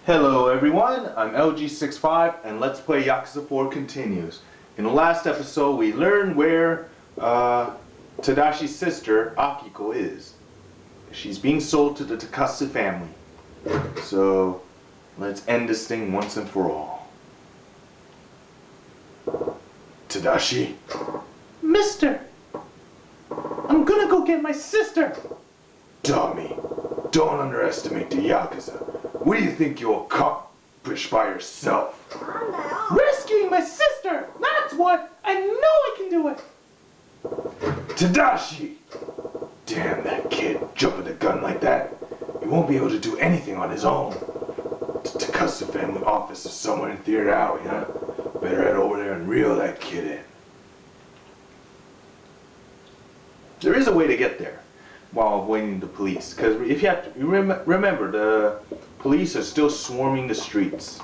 Hello everyone, I'm LG65 and Let's Play Yakuza 4 continues. In the last episode we learned where Tadashi's sister, Akiko, is. She's being sold to the Takasu family. So let's end this thing once and for all. Tadashi? Mister! I'm gonna go get my sister! Dummy, don't underestimate the Yakuza. What do you think you'll accomplish by yourself? Rescuing my sister! That's what! I know I can do it! Tadashi! Damn that kid, jumping the gun like that. He won't be able to do anything on his own. The Takasu family office is somewhere in Theater Alley, huh? Better head over there and reel that kid in. There is a way to get there while avoiding the police, because if you have to remember, the police are still swarming the streets.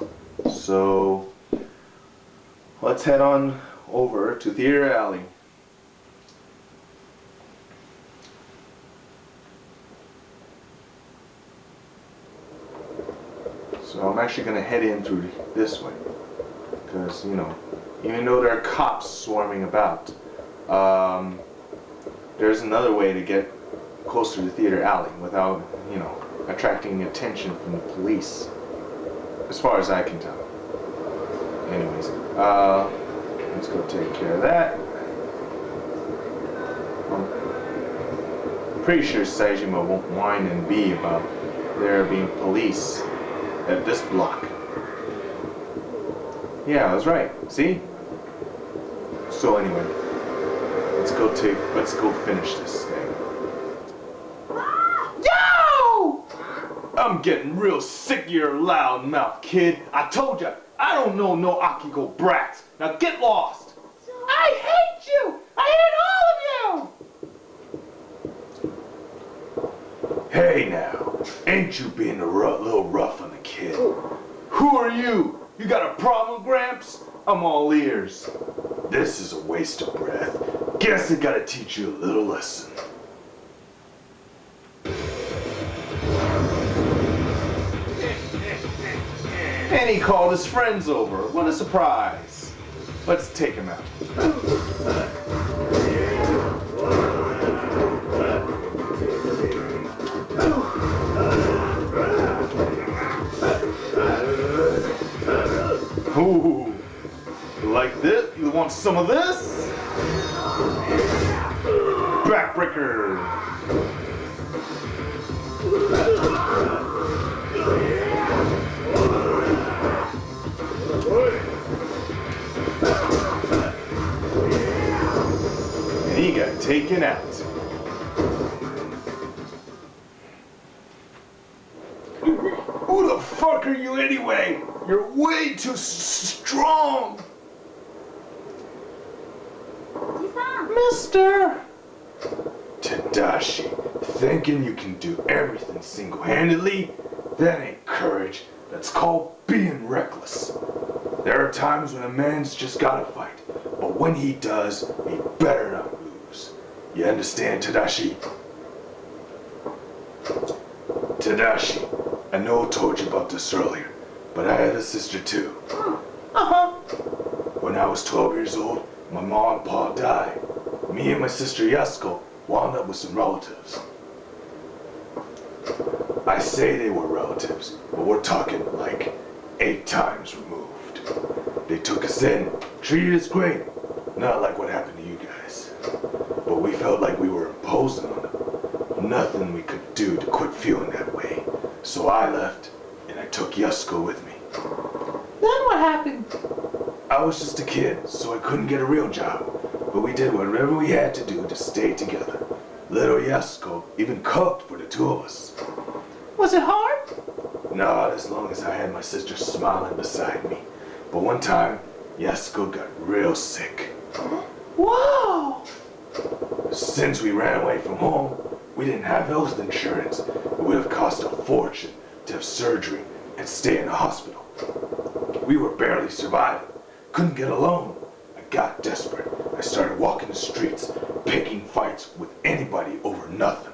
So let's head on over to Theater Alley. So I'm actually going to head in through this way, because, you know, even though there are cops swarming about, there's another way to get closer to Theater Alley without, you know, attracting attention from the police, as far as I can tell. Anyways, let's go take care of that. I'm pretty sure Saejima won't whine and bee about there being police at this block. Yeah, I was right. See? So anyway, let's go finish this thing. Yo! I'm getting real sick of your loud mouth, kid. I told you, I don't know no Akiko brats. Now get lost. I hate you! I hate all of you! Hey now, ain't you being a little rough on the kid? Who are you? You got a problem, Gramps? I'm all ears. This is a waste of breath. Guess I gotta teach you a little lesson. And he called his friends over. What a surprise. Let's take him out. Ooh, you like this? You want some of this? Backbreaker! And he got taken out. Who the fuck are you anyway? You're way too strong! Mister! Tadashi, thinking you can do everything single-handedly? That ain't courage. That's called being reckless. There are times when a man's just gotta fight, but when he does, he better not lose. You understand, Tadashi? Tadashi, I know I told you about this earlier, but I had a sister too. Uh-huh. When I was 12 years old, my mom and pa died. Me and my sister Yasuko wound up with some relatives. I say they were relatives, but we're talking like 8 times removed. They took us in, treated us great. Not like what happened to you guys. But we felt like we were imposing on them. Nothing we could do to quit feeling that way. So I left, and I took Yasuko with me. Then what happened? I was just a kid, so I couldn't get a real job. But we did whatever we had to do to stay together. Little Yasuko even cooked for the two of us. Was it hard? Not as long as I had my sister smiling beside me. But one time, Yasuko got real sick. Whoa! Since we ran away from home, we didn't have health insurance. It would have cost a fortune to have surgery and stay in the hospital. We were barely surviving. Couldn't get a loan. I got desperate. I started walking the streets, picking fights with anybody over nothing.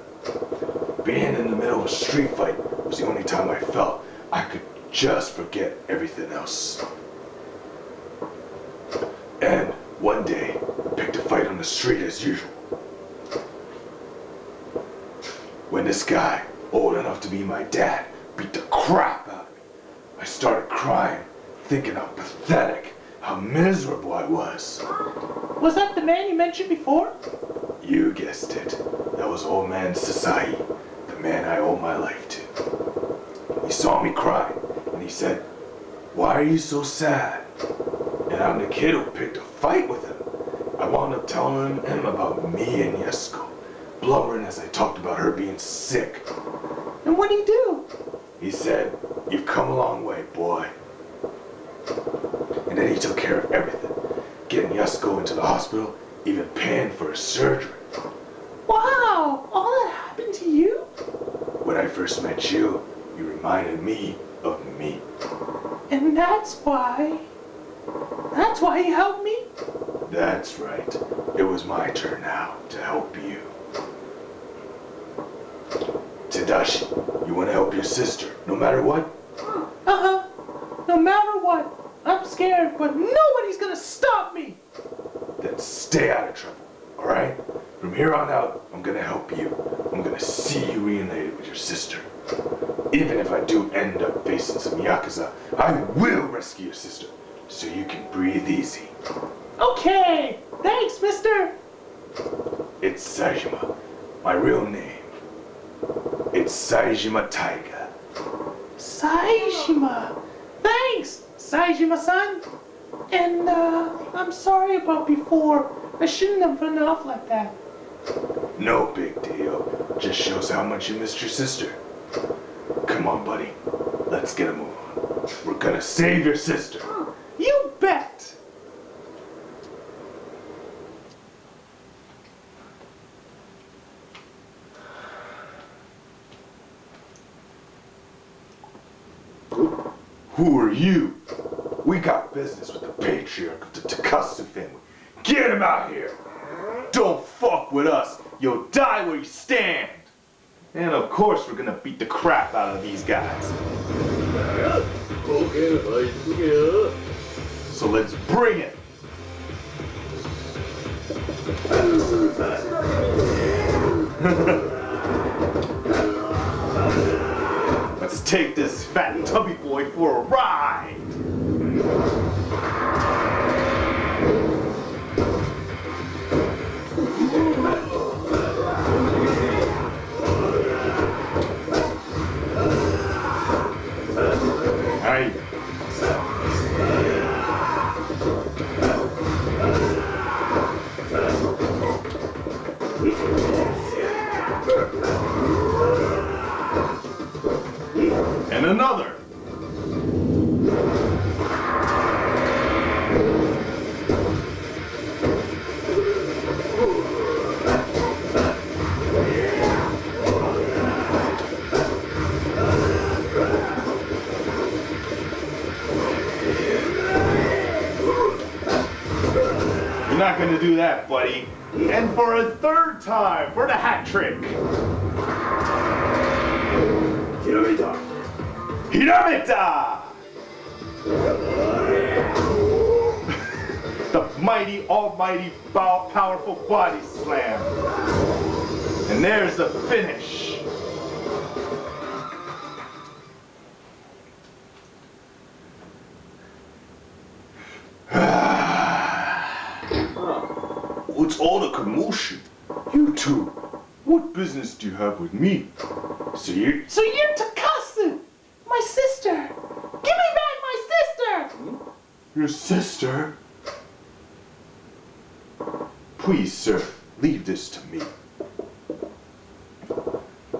Being in the middle of a street fight was the only time I felt I could just forget everything else. And one day, picked a fight on the street as usual. When this guy, old enough to be my dad, beat the crap out of me, I started crying, thinking how pathetic, how miserable I was. Was that the man you mentioned before? You guessed it. That was old man Saejima, the man I owe my life to. He saw me crying, and he said, "Why are you so sad?" And I'm the kid who picked a fight with him. I wound up telling him about me and Yasuko, blubbering as I talked about her being sick. And what'd he do? He said, "You've come a long way, boy." And then he took care of everything, getting Yasuko into the hospital, even paying for her surgery. Wow, all that happened to you? When I first met you, you reminded me of me. And that's why you helped me? That's right. It was my turn now to help you. Tadashi, you want to help your sister, no matter what? Uh-huh. No matter what. I'm scared, but nobody's gonna stop me. Then stay out of trouble, alright? From here on out, I'm gonna help you. I'm gonna see you reunited with your sister. Even if I do end up facing some Yakuza, I will rescue your sister, so you can breathe easy. Okay, thanks, mister. It's Saejima, my real name. It's Saejima Taiga. Saejima. Thanks, Saejima-san. And, I'm sorry about before. I shouldn't have run off like that. No big deal. Just shows how much you missed your sister. Come on, buddy. Let's get a move on. We're gonna save your sister. You bet. Who are you? We got business with the patriarch of the Takasu family. Get him out here! Don't fuck with us. You'll die where you stand. And of course we're gonna beat the crap out of these guys. So let's bring it. Let's take this fat tubby boy for a ride. Hey. And another. You're not gonna do that, buddy. And for a third time, for the hat trick. Hiramita! The mighty, almighty, powerful body slam. And there's the finish. What's all the commotion? You two, what business do you have with me? So you're Takasu, my sister. Give me back my sister. Your sister? Please, sir, leave this to me.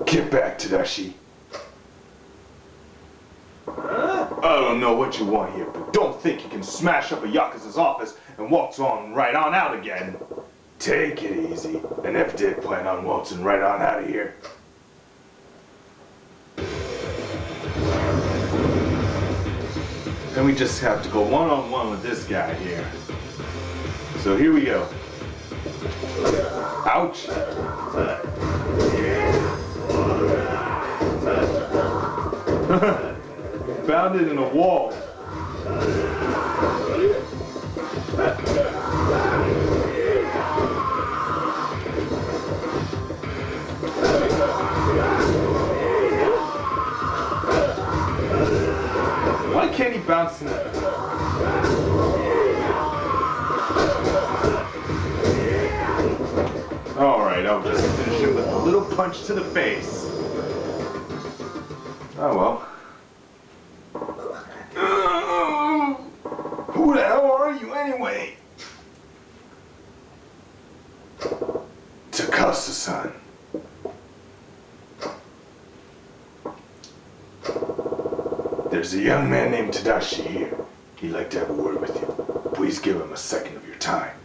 Get back, Tadashi. I don't know what you want here, but don't think you can smash up a Yakuza's office and waltz on right on out again. Take it easy. I never did plan on waltzing right on out of here. Then we just have to go one-on-one with this guy here. So here we go. Ouch. bounded in a wall. Why can't he bounce in it? Alright, I'll just finish him with a little punch to the face. Oh well. Who the hell are you anyway? Takasu-san. There's a young man named Tadashi here. He'd like to have a word with you. Please give him a second of your time.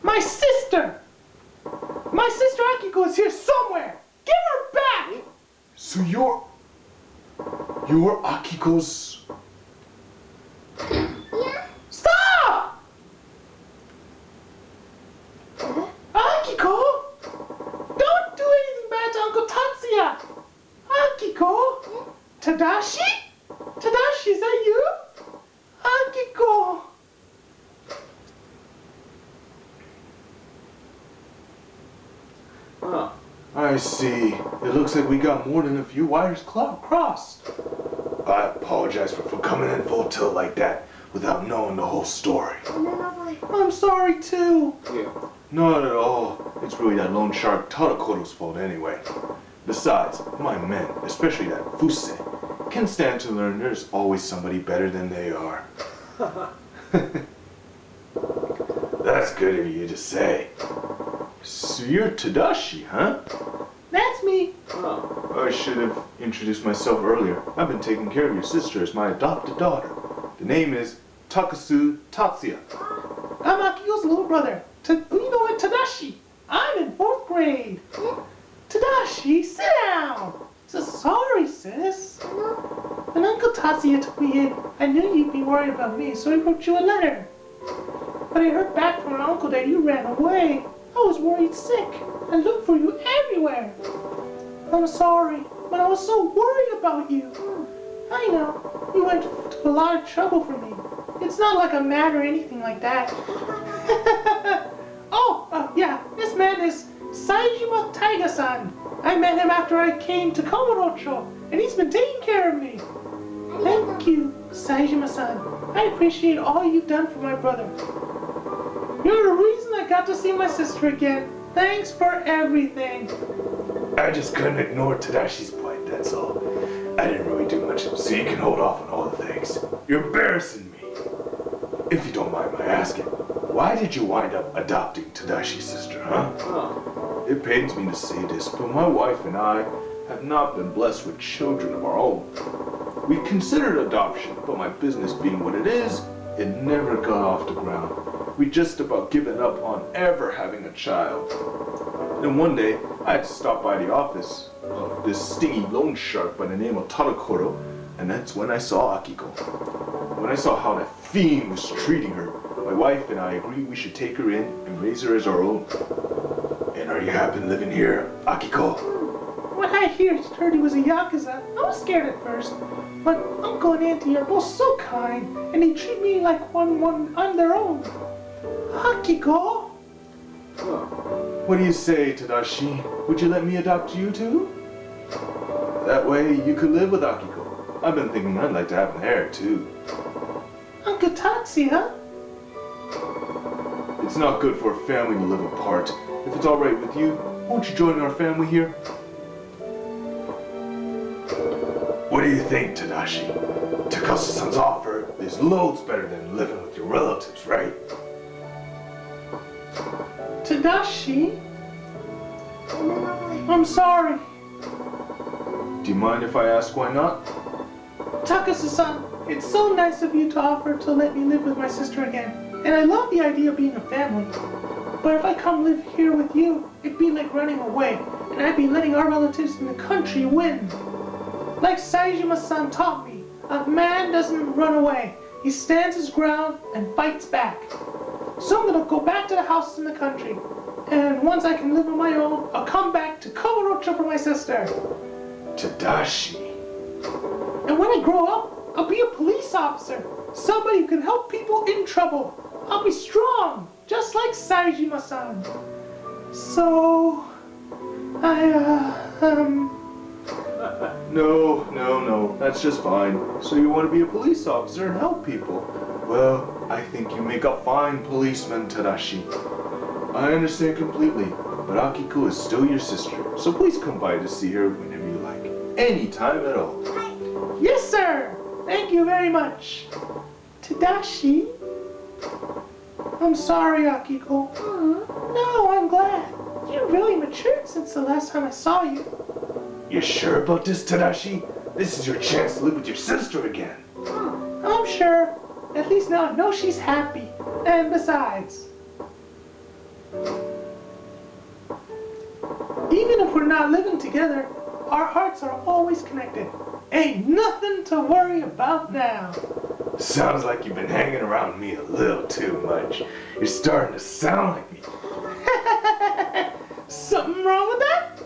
My sister! My sister Akiko is here somewhere! Give her back! So you're Akiko's... Yeah. Stop! Akiko! Don't do anything bad to Uncle Tatsuya! Akiko! Tadashi? Tadashi, is that you? Akiko! Oh, I see. It looks like we got more than a few wires crossed. I apologize for coming in full tilt like that without knowing the whole story. I'm sorry too. Yeah. Not at all. It's really that loan shark Tadokoro's fault anyway. Besides, my men, especially that Fuse, can stand to learn there's always somebody better than they are. That's good of you to say. So you're Tadashi, huh? That's me. Oh, I should have introduced myself earlier. I've been taking care of your sister as my adopted daughter. The name is Takasu Tatsuya. I'm Akiko's little brother. Tadashi. I'm in 4th grade. Tadashi, sit down. So sorry, sis. When Uncle Tatsuya took me in, I knew you'd be worried about me, so I wrote you a letter. But I heard back from my uncle that you ran away. I was worried sick. I looked for you everywhere. I'm sorry, but I was so worried about you. I know, you went to a lot of trouble for me. It's not like I'm mad or anything like that. Yeah, this man is Saejima Taiga-san. I met him after I came to Kamurocho, and he's been taking care of me. Thank you, Saejima-san. I appreciate all you've done for my brother. You're the reason I got to see my sister again. Thanks for everything. I just couldn't ignore Tadashi's plight, that's all. I didn't really do much, so you can hold off on all the things. You're embarrassing me. If you don't mind my asking, why did you wind up adopting Tadashi's sister, huh? It pains me to say this, but my wife and I have not been blessed with children of our own. We considered adoption, but my business being what it is, it never got off the ground. We just about given up on ever having a child. Then one day, I had to stop by the office of this stingy loan shark by the name of Tadokoro, and that's when I saw Akiko. When I saw how that fiend was treating her, my wife and I agreed we should take her in and raise her as our own. And are you happy living here, Akiko? When I heard he was a Yakuza, I was scared at first. But Uncle and Auntie are both so kind, and they treat me like one on their own. Akiko? What do you say, Tadashi? Would you let me adopt you too? That way you could live with Akiko. I've been thinking I'd like to have an heir too. Uncle Tatsuya? It's not good for a family to live apart. If it's alright with you, won't you join our family here? What do you think, Tadashi? Takasu-san's offer is loads better than living with your relatives, right? Tadashi? I'm sorry. Do you mind if I ask why not? Takasu-san, it's so nice of you to offer to let me live with my sister again. And I love the idea of being a family. But if I come live here with you, it'd be like running away. And I'd be letting our relatives in the country win. Like Saejima-san taught me, a man doesn't run away. He stands his ground and fights back. So I'm gonna go back to the houses in the country. And once I can live on my own, I'll come back to Kamurocho for my sister. Tadashi. And when I grow up, officer. Somebody who can help people in trouble. I'll be strong, just like Saejima-san. So, No, that's just fine. So you want to be a police officer and help people? Well, I think you make a fine policeman, Tadashi. I understand completely, but Akiko is still your sister, so please come by to see her whenever you like. Anytime at all. Yes, sir! Thank you very much. Tadashi? I'm sorry, Akiko. No, I'm glad. You really matured since the last time I saw you. You sure about this, Tadashi? This is your chance to live with your sister again. I'm sure. At least now I know she's happy. And besides, even if we're not living together, our hearts are always connected. Ain't nothing to worry about now. Sounds like you've been hanging around me a little too much. You're starting to sound like me. Something wrong with that?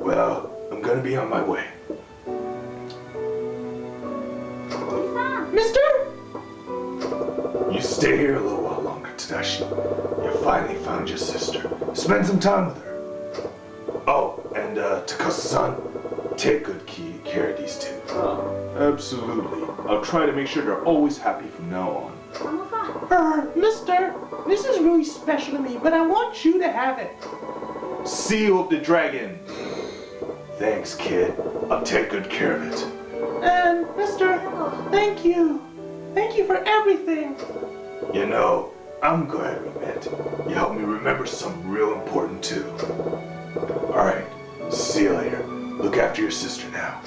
Well, I'm gonna be on my way. Mister? You stay here a little while longer, Tadashi. You finally found your sister. Spend some time with her. Oh, and Takasu-san, take good care of these two. Absolutely. I'll try to make sure they're always happy from now on. Mister, this is really special to me, but I want you to have it. Seal of the Dragon. Thanks, kid. I'll take good care of it. And, mister, thank you. Thank you for everything. You know, I'm glad we met. You helped me remember something real important, too. Alright, see you later. Look after your sister now.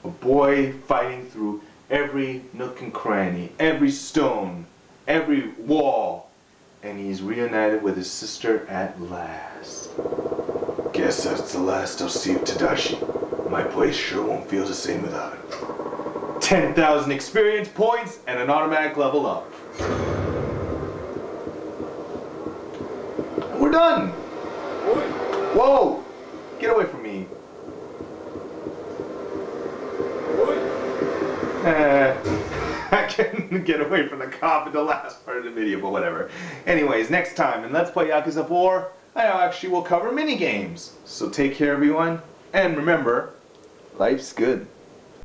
A boy fighting through every nook and cranny, every stone, every wall, and he's reunited with his sister at last. Guess that's the last I'll see of Tadashi. My place sure won't feel the same without him. 10,000 experience points and an automatic level up. We're done! Whoa! Get away from me. I couldn't get away from the cop in the last part of the video, but whatever. Anyways, next time in Let's Play Yakuza 4, I actually will cover mini games. So take care, everyone, and remember, life's good.